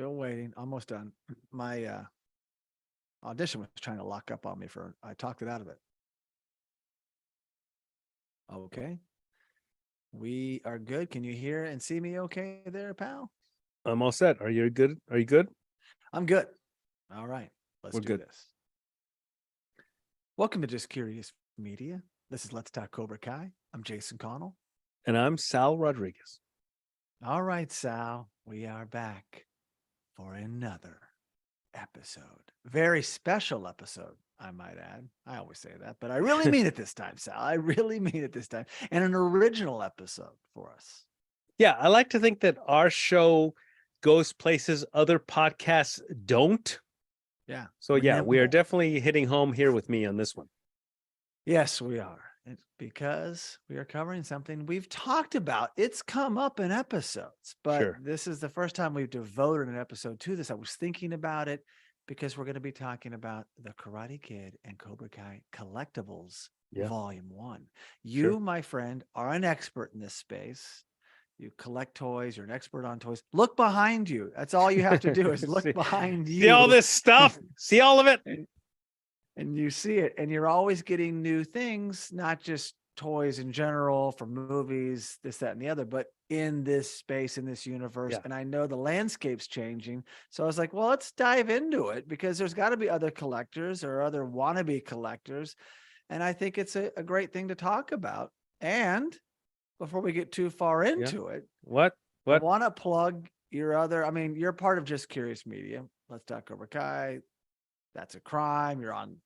Still waiting. Almost done. My audition was trying to lock up on me I talked it out of it. Okay. We are good. Can you hear and see me okay there, pal? I'm all set. Are you good? Are you good? I'm good. All right. Let's We're do good. this. Welcome to Just Curious Media. This is Let's Talk Cobra Kai. I'm Jason Connell. And I'm Sal Rodriguez. All right, Sal. We are back for another episode. Very special episode, I might add. I always say that, but I really mean it this time, Sal. I really mean it this time. And an original episode for us. Yeah, I like to think that our show goes places other podcasts don't. Yeah. So yeah, we are nimble. definitely hitting home here with me on this one. Yes, we are. It's because we are covering something we've talked about. It's come up in episodes, but Sure. this is the first time we've devoted an episode to this. I was thinking about it because we're going to be talking about the Karate Kid and Cobra Kai Collectibles Volume 1. You, my friend, are an expert in this space. You collect toys. You're an expert on toys. Look behind you. That's all you have to do is look behind you. See all this stuff? See all of it? And you see it, and you're always getting new things, not just toys in general from movies, this, that, and the other, but in this space, in this universe. Yeah. And I know the landscape's changing. So I was like, well, let's dive into it because there's got to be other collectors or other wannabe collectors. And I think it's a great thing to talk about. And before we get too far into it, What? I want to plug your other, I mean, you're part of Just Curious Media. Let's Talk Cobra Kai. That's a Crime. You're on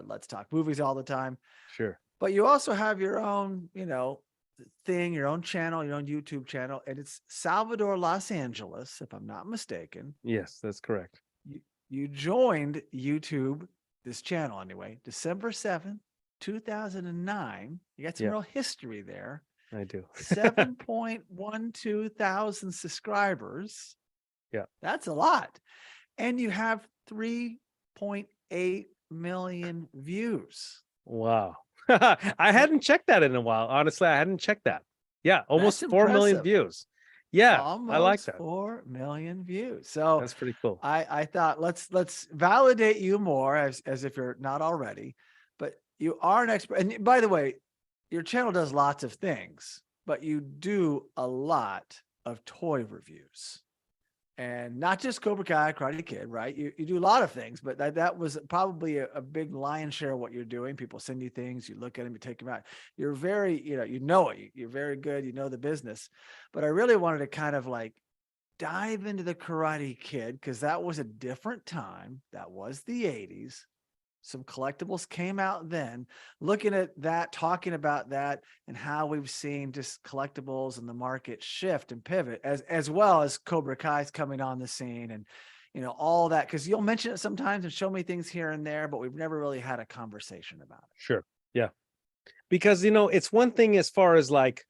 Let's Talk Movies all the time. Sure. But you also have your own, thing, your own channel, your own YouTube channel, and it's Salvador Los Angeles, if I'm not mistaken. Yes, that's correct. You joined YouTube, this channel anyway, December 7th, 2009. You got some real history there. I do. 7.12 thousand subscribers. Yeah. That's a lot. And you have 3.8 million views. Wow. I hadn't checked that in a while. Honestly, I hadn't checked that. Yeah, almost 4 million views. Yeah, almost I like that. 4 million views. So that's pretty cool. I thought let's validate you more as if you're not already, but you are an expert. And by the way, your channel does lots of things, but you do a lot of toy reviews. And not just Cobra Kai, Karate Kid, right? You do a lot of things, but that was probably a big lion's share of what you're doing. People send you things, you look at them, you take them out. You're very, you know it. You're very good. You know the business. But I really wanted to kind of like dive into the Karate Kid because that was a different time. That was the 80s. Some collectibles came out then. Looking at that, talking about that, and how we've seen just collectibles and the market shift and pivot, as well as Cobra Kai's coming on the scene, and all that. Because you'll mention it sometimes and show me things here and there, but we've never really had a conversation about it. Sure, yeah, because it's one thing as far as like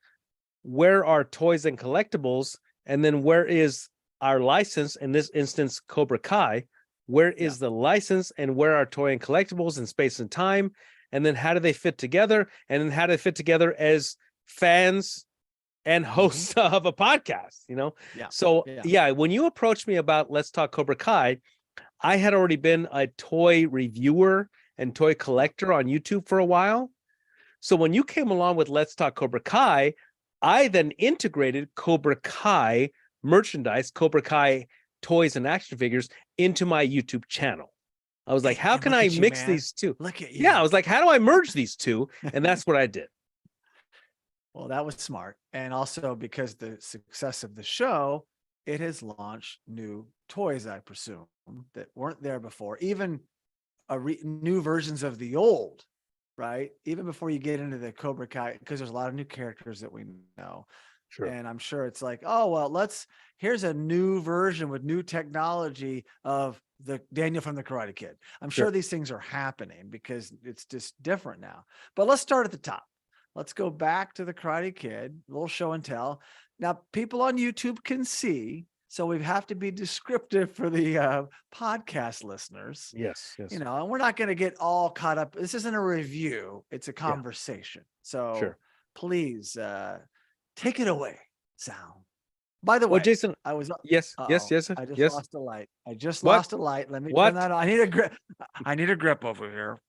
where are toys and collectibles, and then where is our license? In this instance, Cobra Kai. Where is the license and where are toy and collectibles in space and time? And then how do they fit together? And then how do they fit together as fans and hosts of a podcast, Yeah. So when you approached me about Let's Talk Cobra Kai, I had already been a toy reviewer and toy collector on YouTube for a while. So when you came along with Let's Talk Cobra Kai, I then integrated Cobra Kai merchandise, Cobra Kai toys and action figures into my YouTube channel. I was like, how can I mix these two? Look at you. Yeah, I was like, how do I merge these two? And that's what I did. Well, that was smart. And also because the success of the show, it has launched new toys, I presume, that weren't there before. Even new versions of the old, right? Even before you get into the Cobra Kai, because there's a lot of new characters that we know. Sure. And I'm sure it's like, oh, well, here's a new version with new technology of the Daniel from the Karate Kid. I'm sure these things are happening because it's just different now. But let's start at the top. Let's go back to the Karate Kid, a little show and tell. Now, people on YouTube can see, so we have to be descriptive for the podcast listeners. Yes. And we're not going to get all caught up. This isn't a review. It's a conversation. So please, take it away, Sal. By the Well, way, Jason, I was. yes, yes, Uh-oh, yes, I just yes. lost a light. I just What? lost a light. Let me turn What? that on. I need a grip. I need a grip over here.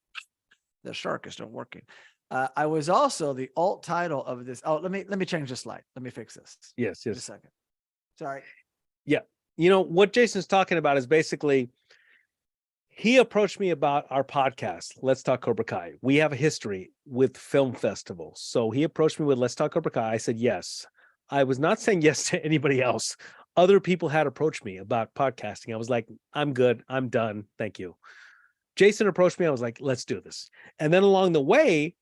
The shark is still working. I was also the alt title of this. Oh, let me change this light. Let me fix this. Yes, Just a yes. second. Sorry. Yeah. You know, what Jason's talking about is basically he approached me about our podcast, Let's Talk Cobra Kai. We have a history with film festivals. So he approached me with Let's Talk Cobra Kai. I said yes. I was not saying yes to anybody else. Other people had approached me about podcasting. I was like, I'm good. I'm done. Thank you. Jason approached me. I was like, let's do this. And then along the way,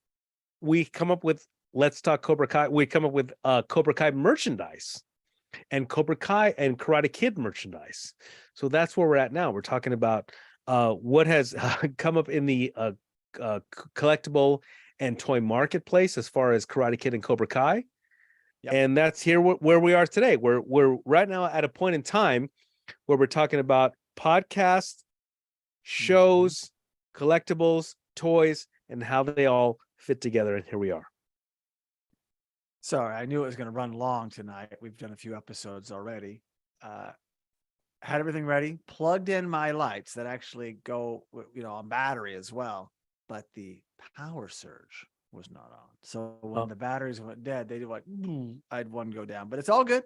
we come up with Let's Talk Cobra Kai. We come up with Cobra Kai merchandise and Cobra Kai and Karate Kid merchandise. So that's where we're at now. We're talking about what has come up in the collectible and toy marketplace as far as Karate Kid and Cobra Kai. Yep. And that's here where we are today. We're right now at a point in time where we're talking about podcasts, shows, collectibles, toys, and how they all fit together. And here we are. Sorry, I knew it was going to run long tonight. We've done a few episodes already. Had everything ready, plugged in my lights that actually go, on battery as well. But the power surge was not on. So when the batteries went dead, they did like, I had one go down, but it's all good.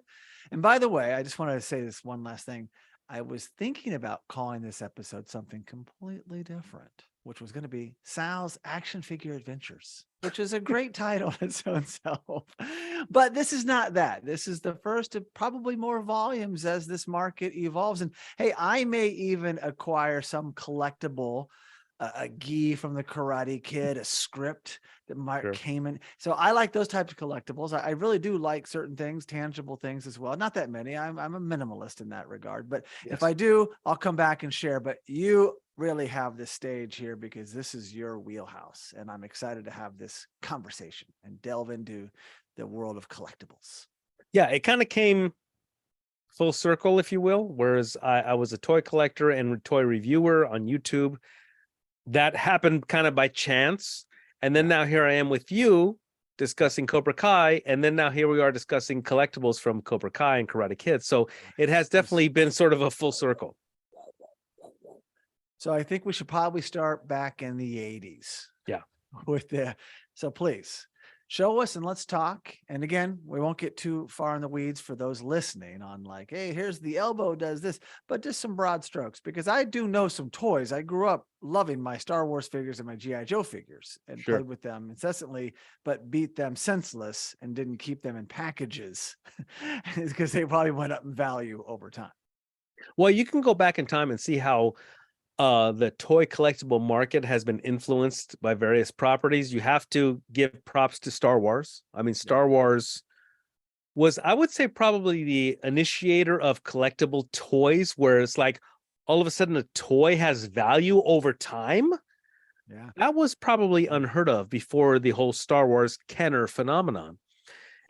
And by the way, I just wanted to say this one last thing. I was thinking about calling this episode something completely different, which was going to be Sal's Action Figure Adventures, which is a great title in its own self. But this is not that. This is the first of probably more volumes as this market evolves. And hey, I may even acquire some collectible, a gi from the Karate Kid, a script that came in. So I like those types of collectibles. I really do like certain things, tangible things as well. Not that many. I'm a minimalist in that regard. But if I do, I'll come back and share. But you really have the stage here because this is your wheelhouse. And I'm excited to have this conversation and delve into the world of collectibles. Yeah, it kind of came full circle, if you will. Whereas I was a toy collector and toy reviewer on YouTube. That happened kind of by chance. And then now here I am with you discussing Cobra Kai. And then now here we are discussing collectibles from Cobra Kai and Karate Kid. So it has definitely been sort of a full circle. So I think we should probably start back in the 80s. Yeah. So please show us and let's talk. And again, we won't get too far in the weeds for those listening on like, hey, here's the elbow does this, but just some broad strokes, because I do know some toys. I grew up loving my Star Wars figures and my G.I. Joe figures and played with them incessantly, but beat them senseless and didn't keep them in packages because they probably went up in value over time. Well, you can go back in time and see how the toy collectible market has been influenced by various properties. You have to give props to Star Wars. I mean, Star Wars was, I would say, probably the initiator of collectible toys, where it's like all of a sudden a toy has value over time. Yeah, that was probably unheard of before the whole Star Wars Kenner phenomenon.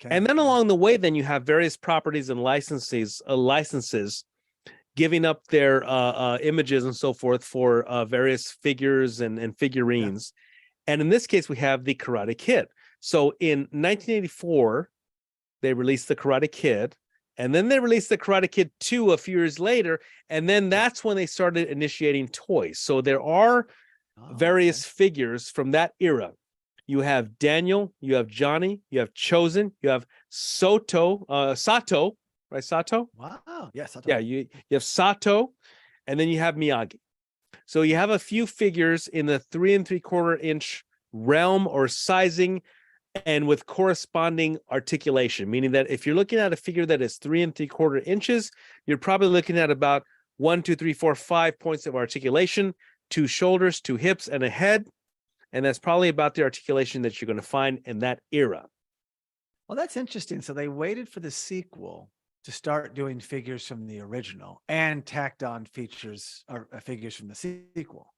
And then along the way, then you have various properties and licenses giving up their images and so forth for various figures and figurines. And in this case, we have the Karate Kid. So in 1984, they released the Karate Kid, and then they released the Karate Kid 2 a few years later. And then that's when they started initiating toys. So there are various figures from that era. You have Daniel, you have Johnny, you have Chosen, you have Sato, right? Sato? Wow. Yes. Yeah, you have Sato, and then you have Miyagi. So you have a few figures in the 3 3/4 inch realm or sizing, and with corresponding articulation, meaning that if you're looking at a figure that is 3 3/4 inches, you're probably looking at about 1, 2, 3, 4, 5 points of articulation, 2 shoulders, 2 hips, and a head. And that's probably about the articulation that you're going to find in that era. Well, that's interesting. So they waited for the sequel to start doing figures from the original and tacked on features or figures from the sequel.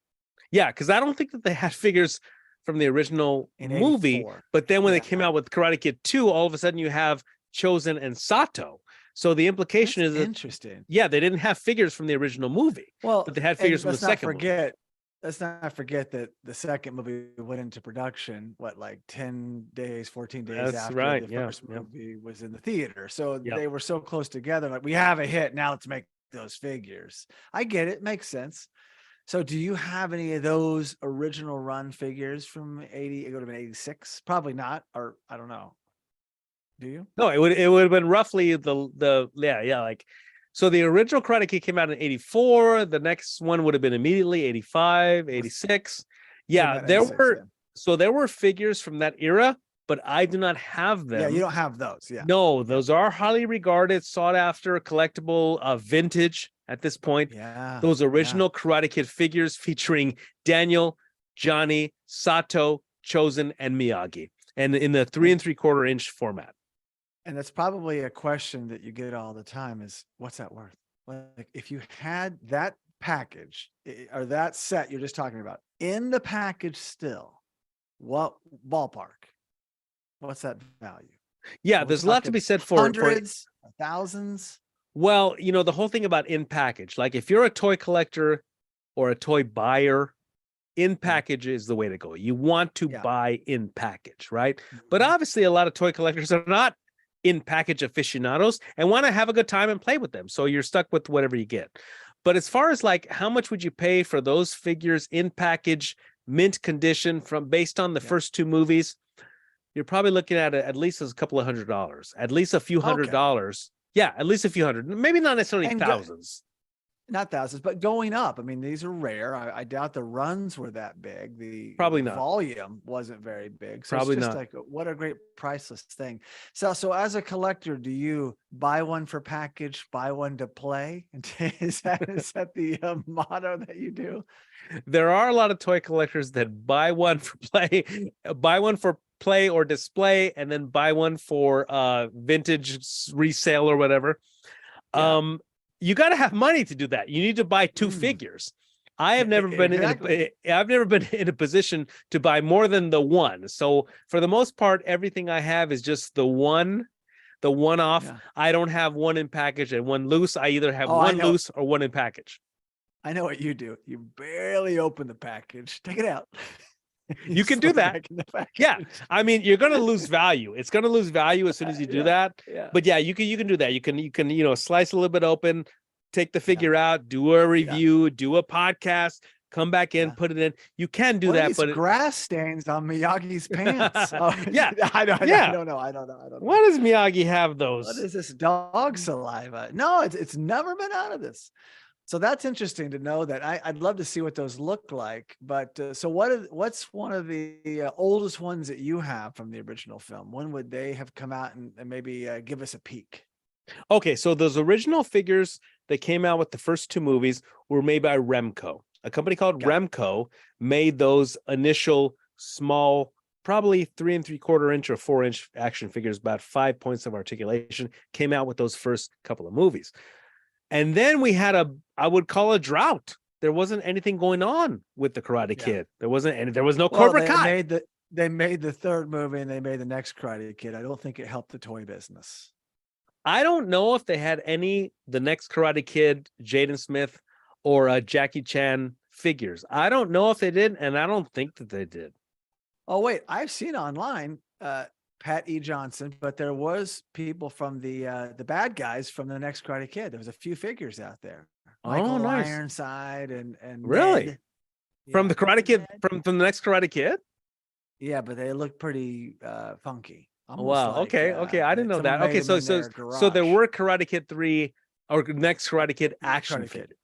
Yeah, because I don't think that they had figures from the original movie, 84. but then when they came out with Karate Kid 2, all of a sudden you have Chosen and Sato. So the implication is that, interesting. Yeah, they didn't have figures from the original movie, Well, but they had figures from the second movie. let's not forget that the second movie went into production, what, like 10 days, 14 days That's after right. the Yeah. first Yeah. movie was in the theater. So Yeah. they were so close together. Like, we have a hit. Now let's make those figures. I get it. Makes sense. So do you have any of those original run figures from 80? It would have been 86. Probably not. Or I don't know. Do you? No, it would have been roughly yeah, like, so the original Karate Kid came out in 84. The next one would have been immediately 85, 86. Yeah, Came out in 86, yeah. so there were figures from that era, but I do not have them. Yeah, you don't have those. Yeah. No, those are highly regarded, sought after, collectible, vintage at this point. Yeah. Those original Karate Kid figures featuring Daniel, Johnny, Sato, Chosen, and Miyagi, and in the 3 3/4 inch format. And that's probably a question that you get all the time is, what's that worth? Like, if you had that package or that set you're just talking about in the package still, what ballpark? What's that value? Yeah, Are we there's a lot to talking be said for hundreds, thousands? well, the whole thing about in package, like if you're a toy collector or a toy buyer, in package is the way to go. You want to buy in package, right? But obviously a lot of toy collectors are not in package aficionados and want to have a good time and play with them. So you're stuck with whatever you get. But as far as like, how much would you pay for those figures in package, mint condition from based on the first two movies? You're probably looking at least a couple of $100, at least a few $100. Yeah, at least a few hundred, maybe not necessarily thousands. Not thousands, but going up. I mean, these are rare. I doubt the runs were that big. The Probably not. Volume wasn't very big. So Probably it's just not. like, what a great priceless thing. So as a collector, do you buy one for package, buy one to play? Is that the motto that you do? There are a lot of toy collectors that buy one for play or display, and then buy one for vintage resale or whatever. Yeah. You got to have money to do that. You need to buy two figures. I have never been I've never been in a position to buy more than the one. So for the most part, everything I have is just the one off. Yeah. I don't have one in package and one loose. I either have one loose or one in package. I know what you do. You barely open the package. Take it out. You can do that. Yeah. I mean, you're going to lose value. It's going to lose value as soon as you do that. Yeah. But yeah, you can do that. You can, slice a little bit open, take the figure out, do a review, do a podcast, come back in, put it in. You can do that. But grass stains on Miyagi's pants. Yeah. I don't know. Why does Miyagi have those? What is this, dog saliva? No, it's never been out of this. So that's interesting to know that. I'd love to see what those look like. But so what's one of the oldest ones that you have from the original film? When would they have come out and maybe give us a peek? Okay, so those original figures that came out with the first two movies were made by Remco. A company called Remco made those initial small, probably 3 3/4 inch or 4 inch action figures, about 5 points of articulation, came out with those first couple of movies. And then we had I would call a drought. There wasn't anything going on with the Karate Kid. There was no Cobra Kai. They made the third movie and they made the next Karate Kid. I don't think it helped the toy business. I don't know if they had the next Karate Kid, Jaden Smith, or Jackie Chan figures. I don't know if they did, and I don't think that they did. Oh, wait, I've seen online Pat E. Johnson, but there was people from the bad guys from the next Karate Kid. There was a few figures out there. Michael nice. Ironside and really Ned. From the Karate Kid, from the next Karate Kid. Yeah, but they look pretty funky. Wow. Like, okay. I didn't know that. Okay, so there were Karate Kid 3 or next Karate Kid action figure.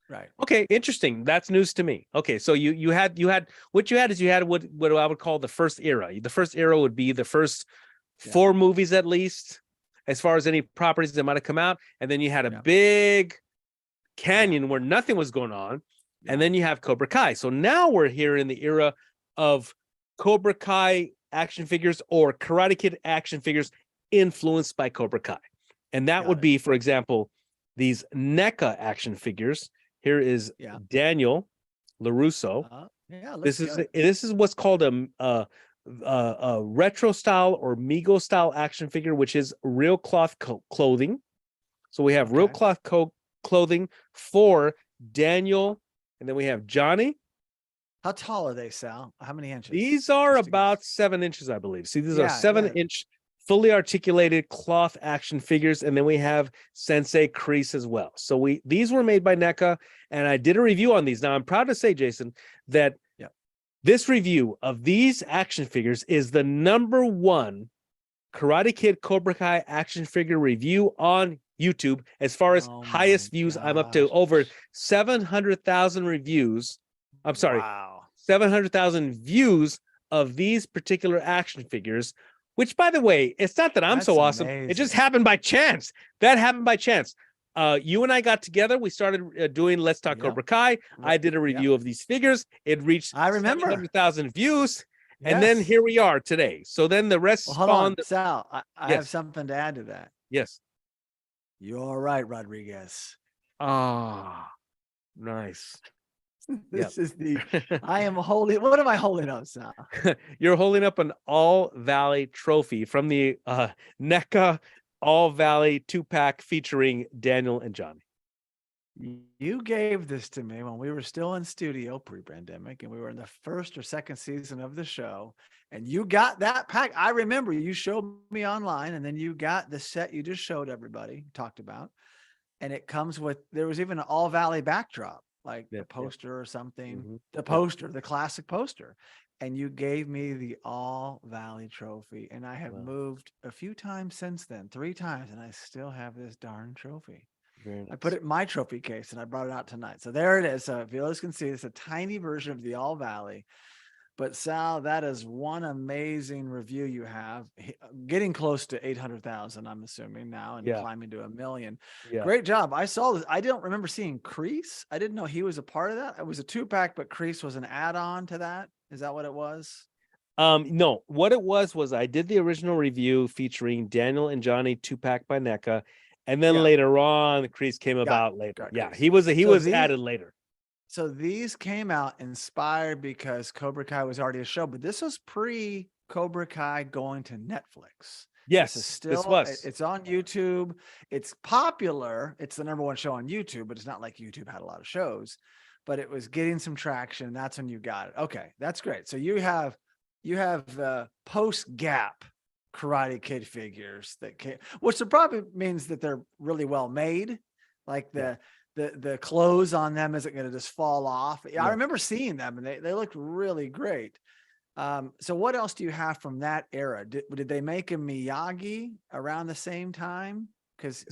Right. Okay, interesting. That's news to me. Okay, so you had what I would call the first era. The first era would be the first 4 movies at least, as far as any properties that might have come out, and then you had a big canyon where nothing was going on, and then you have Cobra Kai. So now we're here in the era of Cobra Kai action figures or Karate Kid action figures influenced by Cobra Kai, and that would be, for example, these NECA action figures. Here is daniellarusso. This is what's called a retro style or Mego style action figure, which is real cloth clothing. So we have real cloth clothing for Daniel, and then we have Johnny, How tall are they, Sal? How many inches? These are Just to about guess. 7 inches, I believe. See, these are Yeah, yeah. 7-inch fully articulated cloth action figures, and then we have senseikreese as well. So these were made by NECA, and I did a review on these. Now I'm proud to say, Jason, that this review of these action figures is the #1 Karate Kid Cobra Kai action figure review on YouTube. As far as Oh highest my views, I'm up to gosh. over 700,000 reviews. I'm sorry, Wow. 700,000 views of these particular action figures, which, by the way, it's not that I'm That's so awesome. It just amazing. happened by chance. That happened by chance. You and I got together. We started doing Let's Talk Cobra Kai. I did a review of these figures. It reached I remember 700,000 views. And Yes. then here we are today. So then the rest Well, hold on, spawned. Sal. I have Yes. something to add to that. Yes. You're right, Rodriguez. Ah, nice. This is I am holding. What am I holding up, Sal? You're holding up an All Valley trophy from the NECA All Valley 2-pack featuring Daniel and Johnny. You gave this to me when we were still in studio pre-pandemic, and we were in the first or second season of the show. And you got that pack. I remember you showed me online, and then you got the set you just showed everybody, talked about. And it comes with, there was even an All Valley backdrop, like the poster or something, the poster, the classic poster. And you gave me the All Valley trophy. And I have moved a few times since then, 3 times, and I still have this darn trophy. Nice. I put it in my trophy case and I brought it out tonight. So there it is. So if you guys can see, it's a tiny version of the All Valley. But Sal, that is one amazing review you have. Getting close to 800,000, I'm assuming now, and climbing to 1 million. Great job. I saw this. I don't remember seeing Kreese. I didn't know he was a part of that. It was a 2-pack, but Kreese was an add-on to that. Is that what it was? No, what it was I did the original review featuring Daniel and Johnny 2-pack by NECA. And then later on, the Kreese came about later. He was added later. So these came out inspired because Cobra Kai was already a show, but this was pre Cobra Kai going to Netflix. Yes, this was. It's on YouTube. It's popular. It's the #1 show on YouTube, but it's not like YouTube had a lot of shows. But it was getting some traction. That's when you got it. Okay, that's great. So you have post Gap Karate Kid figures that came, which probably means that they're really well made. Like the clothes on them isn't going to just fall off. I remember seeing them and they looked really great. So what else do you have from that era? Did they make a Miyagi around the same time? Because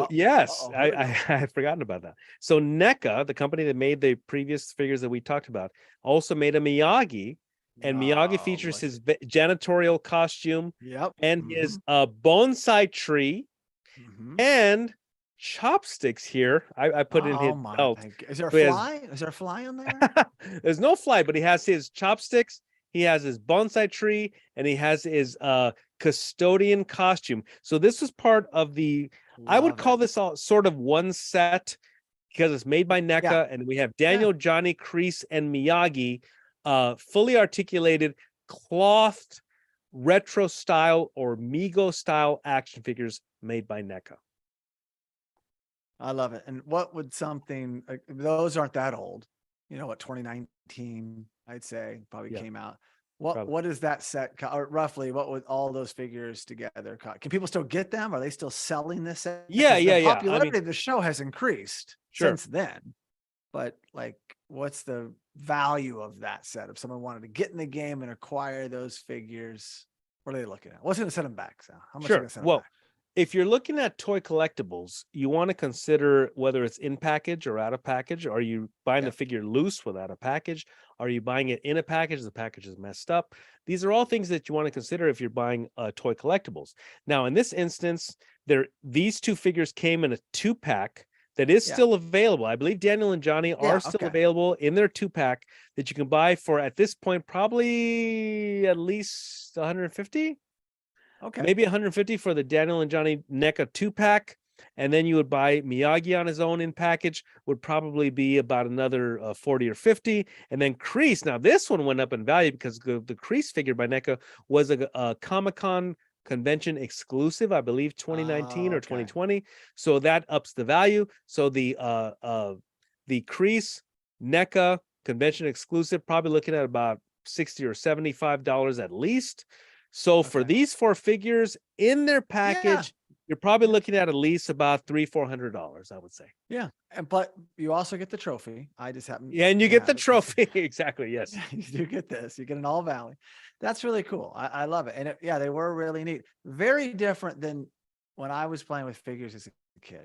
yes, I had forgotten about that. So NECA, the company that made the previous figures that we talked about, also made a Miyagi. And Miyagi features his janitorial costume and his bonsai tree and chopsticks here. I put in his belt. Is there a fly? Is there a fly on there? There's no fly, but he has his chopsticks, he has his bonsai tree, and he has his custodian costume. So this was part of the, I would call this all sort of one set because it's made by NECA, and we have Daniel, Johnny, Kreese, and Miyagi, fully articulated, clothed, retro style or Mego style action figures made by NECA. I love it. And what would something, those aren't that old, 2019, I'd say probably came out. What is that set, or roughly what would all those figures together cost? Can people still get them? Are they still selling this set? The popularity of the show has increased since then. But like, what's the value of that set? If someone wanted to get in the game and acquire those figures, what are they looking at? What's going to set them back? So how much are going to set them back? If you're looking at toy collectibles, you want to consider whether it's in package or out of package. Are you buying the figure loose without a package? Are you buying it in a package? The package is messed up. These are all things that you want to consider if you're buying toy collectibles. Now, in this instance, these 2 figures came in a 2-pack that is still available. I believe Daniel and Johnny are still available in their 2-pack that you can buy for, at this point, probably at least 150. Okay. Maybe 150 for the Daniel and Johnny NECA 2-pack. And then you would buy Miyagi on his own in package, would probably be about another 40 or 50. And then Kreese. Now, this one went up in value because the Kreese figure by NECA was a Comic-Con convention exclusive, I believe 2019 or 2020. So that ups the value. So the Kreese NECA convention exclusive, probably looking at about $60 or $75 at least. So for Okay. these 4 figures in their package, you're probably looking at least about $300-400, I would say. Yeah. But you also get the trophy. I just happen. Yeah, and you to get the have it. trophy. Exactly. Yes. You do get this. You get an All Valley. That's really cool. I love it. And they were really neat. Very different than when I was playing with figures as a